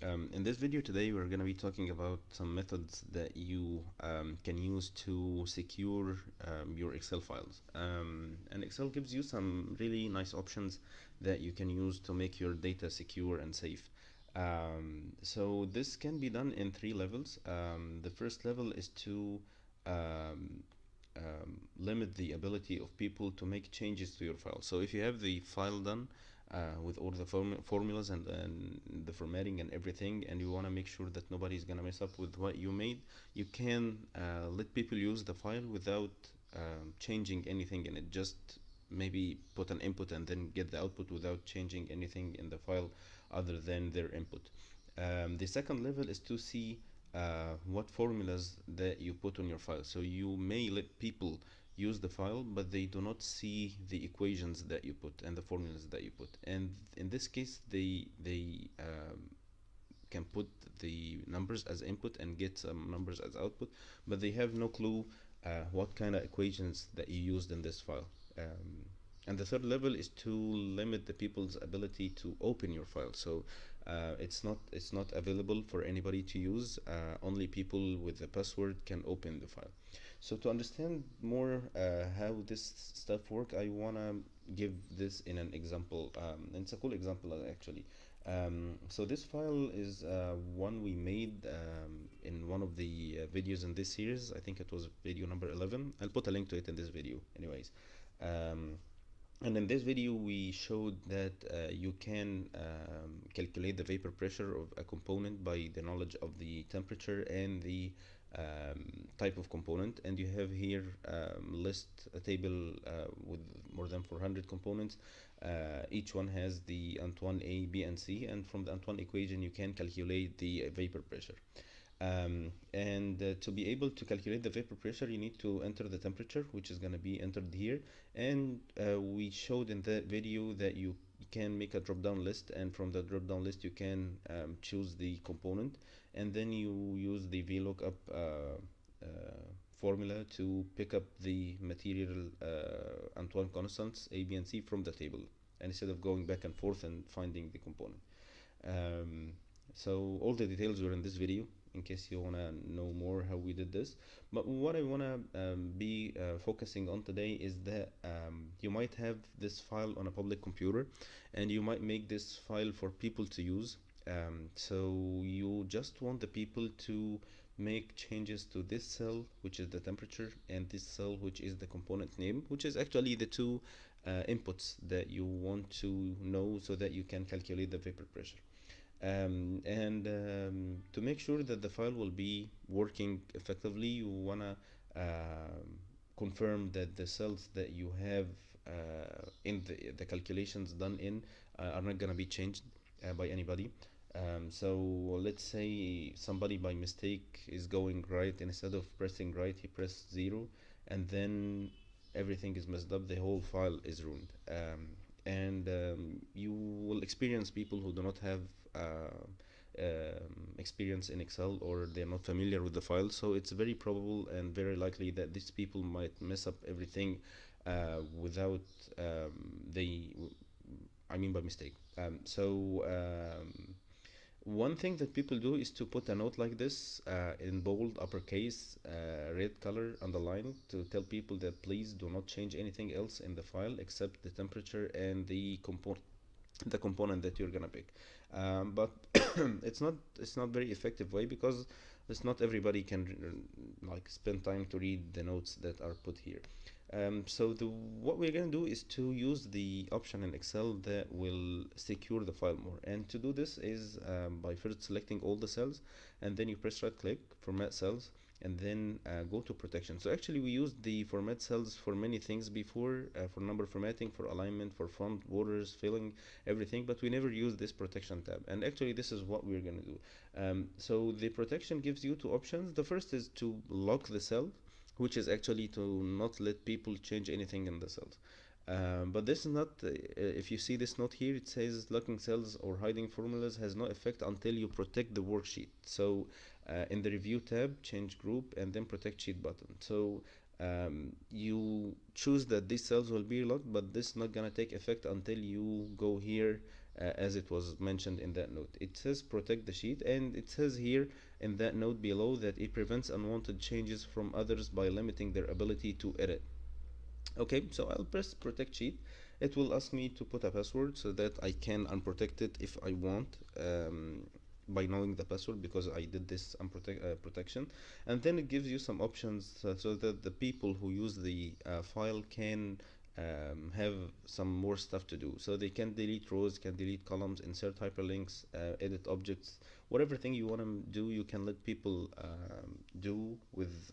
In this video today, we're going to be talking about some methods that you can use to secure your Excel files. And Excel gives you some really nice options that you can use to make your data secure and safe. So this can be done in three levels. The first level is to um, limit the ability of people to make changes to your file. So if you have the file done with all the formulas and the formatting and everything, and you want to make sure that nobody's gonna mess up with what you made, you can let people use the file without changing anything in it. Just maybe put an input and then get the output without changing anything in the file other than their input. The second level is to see what formulas that you put on your file. So you may let people use the file, but they do not see the equations that you put and the formulas that you put. And in this case, they can put the numbers as input and get some numbers as output, but they have no clue what kind of equations that you used in this file. And the third level is to limit the people's ability to open your file. So it's not available for anybody to use. Only people with the password can open the file. So to understand more how this stuff work, I wanna give this in an example. And it's a cool example actually. So this file is one we made in one of the videos in this series. I think it was video number 11. I'll put a link to it in this video anyways. Um, and in this video, we showed that you can calculate the vapor pressure of a component by the knowledge of the temperature and the type of component. And you have here list a table with more than 400 components. Each one has the Antoine A, B, and C. And from the Antoine equation, you can calculate the vapor pressure. And to be able to calculate the vapor pressure, you need to enter the temperature, which is going to be entered here. And we showed in that video that you can make a drop down list, and from the drop down list you can choose the component, and then you use the VLOOKUP formula to pick up the material Antoine constants A, B, and C from the table, and instead of going back and forth and finding the component. Um, so all the details were in this video in case you want to know more how we did this. But what I want to be focusing on today is that you might have this file on a public computer, and you might make this file for people to use. So you just want the people to make changes to this cell, which is the temperature, and this cell, which is the component name, which is actually the two inputs that you want to know so that you can calculate the vapor pressure. And to make sure that the file will be working effectively, you wanna confirm that the cells that you have in the calculations done in are not gonna be changed by anybody. So let's say somebody by mistake is going right, instead of pressing right he pressed 0, and then everything is messed up, the whole file is ruined. And you will experience people who do not have experience in Excel, or they're not familiar with the file, so it's very probable and very likely that these people might mess up everything without they I mean by mistake. One thing that people do is to put a note like this in bold, uppercase, red color underline, to tell people that please do not change anything else in the file except the temperature and the component that you're gonna pick. But it's not very effective way, because it's not everybody can like spend time to read the notes that are put here. So what we're gonna do is to use the option in Excel that will secure the file more. And to do this is by first selecting all the cells, and then you press right click, format cells, and then go to protection. So actually we used the format cells for many things before, for number formatting, for alignment, for font borders, filling, everything, but we never used this protection tab. And actually this is what we're gonna do. So the protection gives you two options. The first is to lock the cell, which is actually to not let people change anything in the cells. But this is not, if you see this note here, it says locking cells or hiding formulas has no effect until you protect the worksheet. So in the review tab, change group, and then protect sheet button. So you choose that these cells will be locked, but this is not gonna take effect until you go here as it was mentioned in that note. It says protect the sheet, and it says here in that note below that it prevents unwanted changes from others by limiting their ability to edit. Okay, so I'll press protect sheet. It will ask me to put a password so that I can unprotect it if I want, by knowing the password, because I did this protection. And then it gives you some options, so that the people who use the file can have some more stuff to do. So they can delete rows, can delete columns, insert hyperlinks, edit objects, whatever thing you want to do, you can let people do with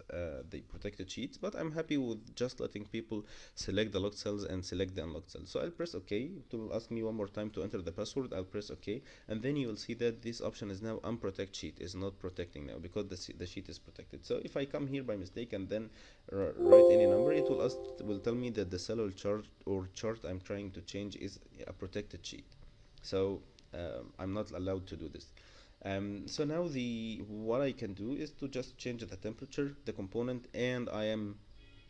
the protected sheets. But I'm happy with just letting people select the locked cells and select the unlocked cells. So I'll press OK. It will ask me one more time to enter the password. I'll press OK, and then you will see that this option is now unprotect sheet, is not protecting now, because the sheet is protected. So if I come here by mistake and then write any number, it will tell me that the cell or chart I'm trying to change is a protected sheet. So I'm not allowed to do this. So now the what I can do is to just change the temperature, the component, and I am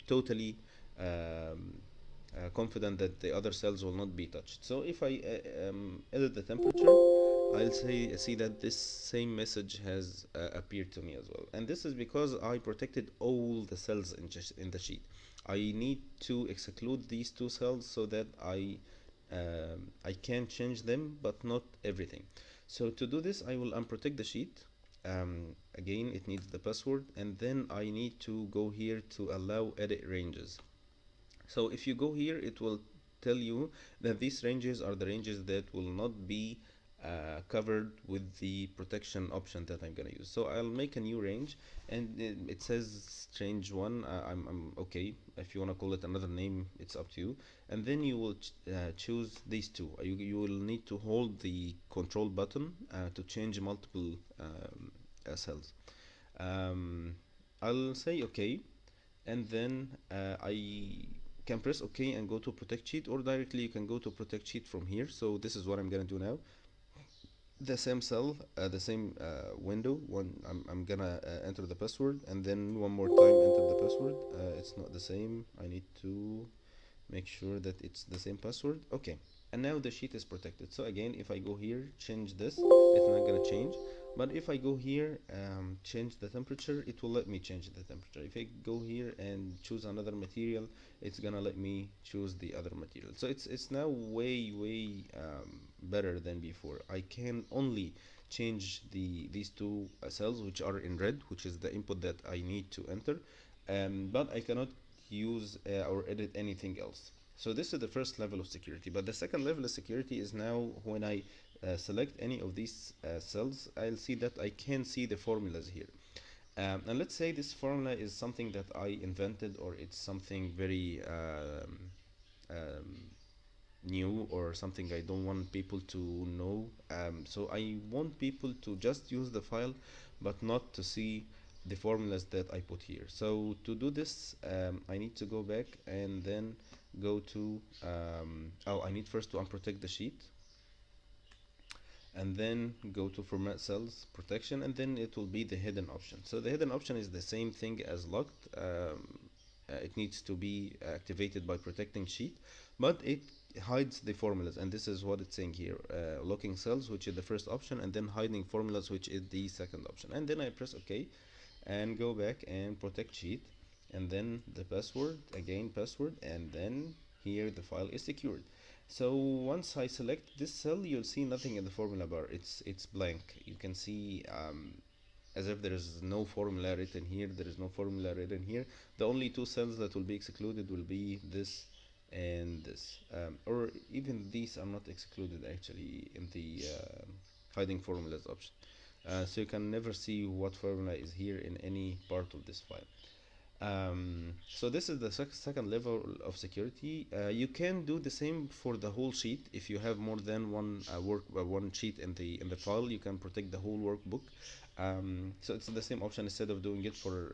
totally confident that the other cells will not be touched. So if I edit the temperature, I'll see that this same message has appeared to me as well. And this is because I protected all the cells in the sheet. I need to exclude these two cells so that I can change them, but not everything. So to do this, I will unprotect the sheet. Again, it needs the password, and then I need to go here to allow edit ranges. So if you go here, it will tell you that these ranges are the ranges that will not be covered with the protection option that I'm gonna use. So I'll make a new range, and it says range 1. I'm okay. If you wanna call it another name, it's up to you. And then you will choose these two. You will need to hold the control button to change multiple cells. Um, I'll say okay, and then I can press OK and go to protect sheet, or directly you can go to protect sheet from here. So this is what I'm gonna do now. The same cell, the same window. I'm gonna enter the password, and then one more time enter the password. It's not the same. I need to make sure that it's the same password. Okay, and now the sheet is protected. So again, if I go here, change this, it's not gonna change. But if I go here, change the temperature, it will let me change the temperature. If I go here and choose another material, it's gonna let me choose the other material. So it's now way better than before. I can only change these two cells which are in red, which is the input that I need to enter, but I cannot use or edit anything else. So this is the first level of security. But the second level of security is now when I select any of these cells, I'll see that I can see the formulas here. And let's say this formula is something that I invented, or it's something very um, new, or something I don't want people to know. So I want people to just use the file, but not to see the formulas that I put here. So to do this, I need to go back and then go to, oh, I need first to unprotect the sheet, and then go to format cells protection, and then it will be the hidden option. So the hidden option is the same thing as locked. It needs to be activated by protecting sheet, but it hides the formulas, and this is what it's saying here: locking cells, which is the first option, and then hiding formulas, which is the second option. And then I press OK and go back and protect sheet, and then the password, again password, and then here the file is secured. So once I select this cell, you'll see nothing in the formula bar. It's blank. You can see as if there is no formula written here. There is no formula written here. The only two cells that will be excluded will be this and this, or even these are not excluded actually in the hiding formulas option. So you can never see what formula is here in any part of this file. So this is the second level of security. You can do the same for the whole sheet. If you have more than one sheet in the file, you can protect the whole workbook. So it's the same option. Instead of doing it for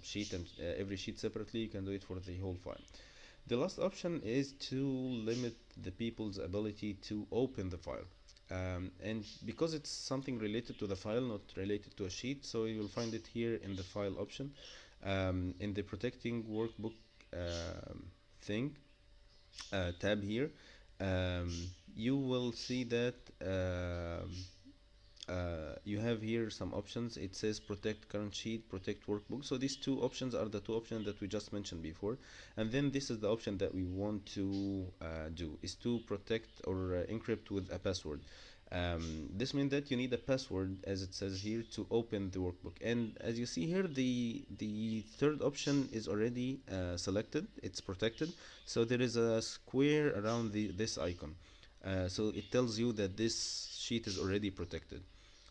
sheet and every sheet separately, you can do it for the whole file. The last option is to limit the people's ability to open the file. And because it's something related to the file, not related to a sheet, so you will find it here in the file option, in the protecting workbook thing tab here. um, you will see that you have here some options. It says protect current sheet, protect workbook. So these two options are the two options that we just mentioned before. And then this is the option that we want to do, is to protect or encrypt with a password. This means that you need a password, as it says here, to open the workbook. And as you see here, the third option is already selected. It's protected. So there is a square around this icon. So it tells you that this sheet is already protected.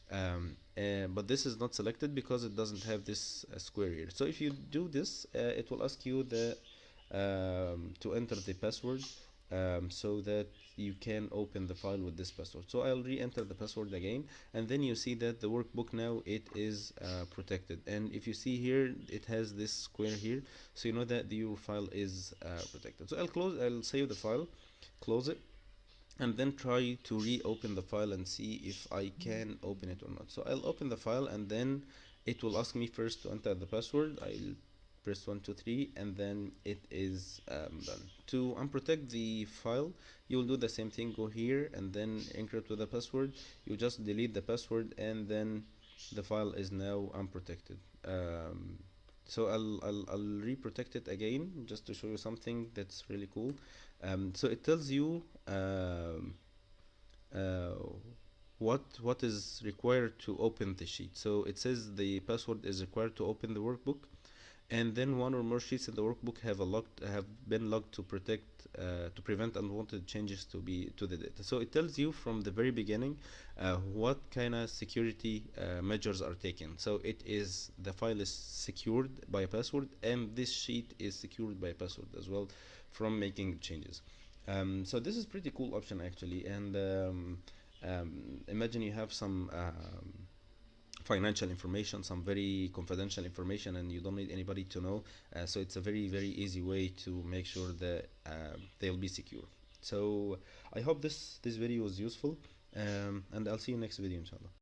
But this is not selected because it doesn't have this square here. So if you do this, it will ask you to enter the password, so that you can open the file with this password. So I'll re-enter the password again, and then you see that the workbook now it is protected. And if you see here, it has this square here, so you know that your file is protected. So I'll save the file, close it, and then try to reopen the file and see if I can open it or not. So I'll open the file, and then it will ask me first to enter the password. I'll press 123, and then it is done. To unprotect the file, you will do the same thing. Go here and then encrypt with the password. You just delete the password, and then the file is now unprotected. So I'll re-protect it again just to show you something that's really cool. So it tells you uh, what is required to open the sheet. So it says the password is required to open the workbook, and then one or more sheets in the workbook have been logged to prevent unwanted changes to the data. So it tells you from the very beginning what kind of security measures are taken. So the file is secured by a password, and this sheet is secured by a password as well from making changes. So this is pretty cool option actually. And imagine you have some financial information, some very confidential information, and you don't need anybody to know. So it's a very easy way to make sure that they'll be secure. So I hope this video was useful, and I'll see you next video inshallah.